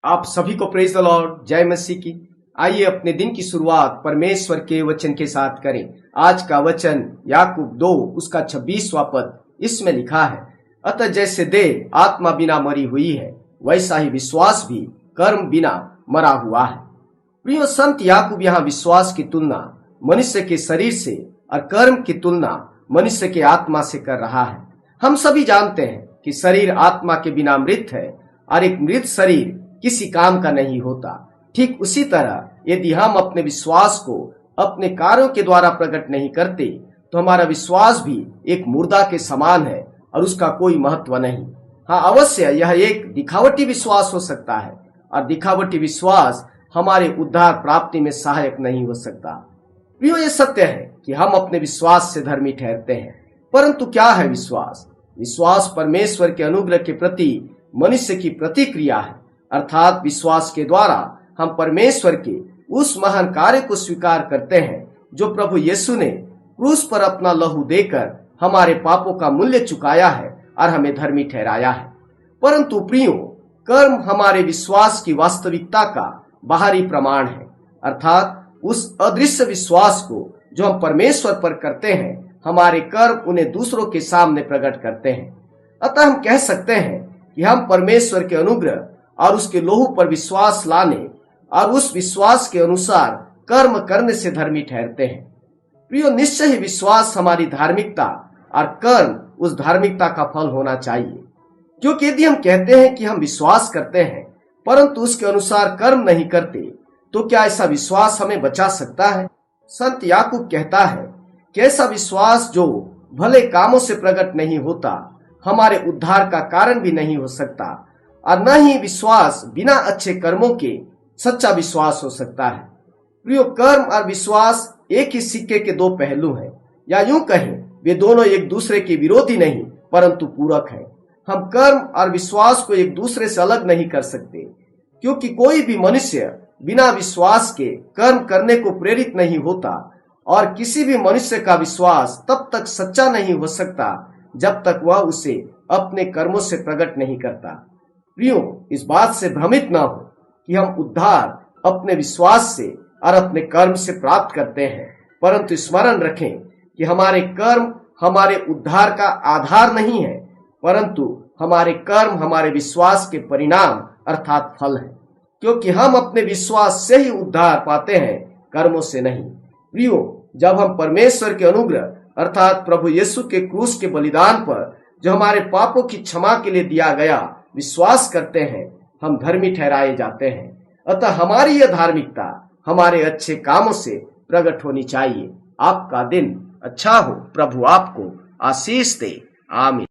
आप सभी को प्रेज द लॉर्ड, जय मसीह की। आइए अपने दिन की शुरुआत परमेश्वर के वचन के साथ करें। आज का वचन याकूब 2 उसका 26वां पद, इसमें लिखा है, अतः जैसे देह आत्मा बिना मरी हुई है, वैसा ही विश्वास भी कर्म बिना मरा हुआ है। प्रिय संत याकूब यहाँ विश्वास की तुलना मनुष्य के शरीर से और कर्म की तुलना मनुष्य के आत्मा से कर रहा है। हम सभी जानते हैं कि शरीर आत्मा के बिना मृत है और एक मृत शरीर किसी काम का नहीं होता। ठीक उसी तरह यदि हम अपने विश्वास को अपने कार्यों के द्वारा प्रकट नहीं करते तो हमारा विश्वास भी एक मुर्दा के समान है और उसका कोई महत्व नहीं। हाँ, अवश्य यह एक दिखावटी विश्वास हो सकता है और दिखावटी विश्वास हमारे उद्धार प्राप्ति में सहायक नहीं हो सकता। प्रियो, ये सत्य है कि हम अपने विश्वास से धर्मी ठहरते हैं, परंतु क्या है विश्वास? विश्वास परमेश्वर के अनुग्रह के प्रति मनुष्य की प्रतिक्रिया है, अर्थात विश्वास के द्वारा हम परमेश्वर के उस महान कार्य को स्वीकार करते हैं जो प्रभु यीशु ने क्रूस पर अपना लहू देकर हमारे पापों का मूल्य चुकाया है और हमें धर्मी ठहराया है। परंतु प्रियो, कर्म हमारे विश्वास की वास्तविकता का बाहरी प्रमाण है, अर्थात उस अदृश्य विश्वास को जो हम परमेश्वर पर करते हैं, हमारे कर्म उन्हें दूसरों के सामने प्रकट करते हैं। अतः हम कह सकते हैं कि हम परमेश्वर के अनुग्रह और उसके लोहू पर विश्वास लाने और उस विश्वास के अनुसार कर्म करने से धर्मी ठहरते हैं। प्रियो, निश्चय ही विश्वास हमारी धार्मिकता और कर्म उस धार्मिकता का फल होना चाहिए, क्योंकि यदि हम कहते हैं कि हम विश्वास करते हैं परंतु उसके अनुसार कर्म नहीं करते तो क्या ऐसा विश्वास हमें बचा सकता है? संत याकूब कहता है कि ऐसा विश्वास जो भले कामों से प्रकट नहीं होता हमारे उद्धार का कारण भी नहीं हो सकता, और न ही विश्वास बिना अच्छे कर्मों के सच्चा विश्वास हो सकता है। प्रियो, कर्म और विश्वास एक ही सिक्के के दो पहलू हैं, या यूं कहें वे दोनों एक दूसरे के विरोधी नहीं परंतु पूरक हैं। हम कर्म और विश्वास को एक दूसरे से अलग नहीं कर सकते, क्योंकि कोई भी मनुष्य बिना विश्वास के कर्म करने को प्रेरित नहीं होता, और किसी भी मनुष्य का विश्वास तब तक सच्चा नहीं हो सकता जब तक वह उसे अपने कर्मों से प्रकट नहीं करता। प्रियो, इस बात से भ्रमित न हो कि हम उद्धार अपने विश्वास से और अपने कर्म से प्राप्त करते हैं, परंतु स्मरण रखें कि हमारे कर्म हमारे उद्धार का आधार नहीं है, परंतु हमारे कर्म हमारे विश्वास के परिणाम अर्थात फल है, क्योंकि हम अपने विश्वास से ही उद्धार पाते हैं, कर्मों से नहीं। प्रियो, जब हम परमेश्वर के अनुग्रह अर्थात प्रभु यीशु के क्रूस के बलिदान पर जो हमारे पापों की क्षमा के लिए दिया गया विश्वास करते हैं, हम धर्मी ठहराए जाते हैं। अतः हमारी यह धार्मिकता हमारे अच्छे कामों से प्रकट होनी चाहिए। आपका दिन अच्छा हो, प्रभु आपको आशीष दे। आमीन।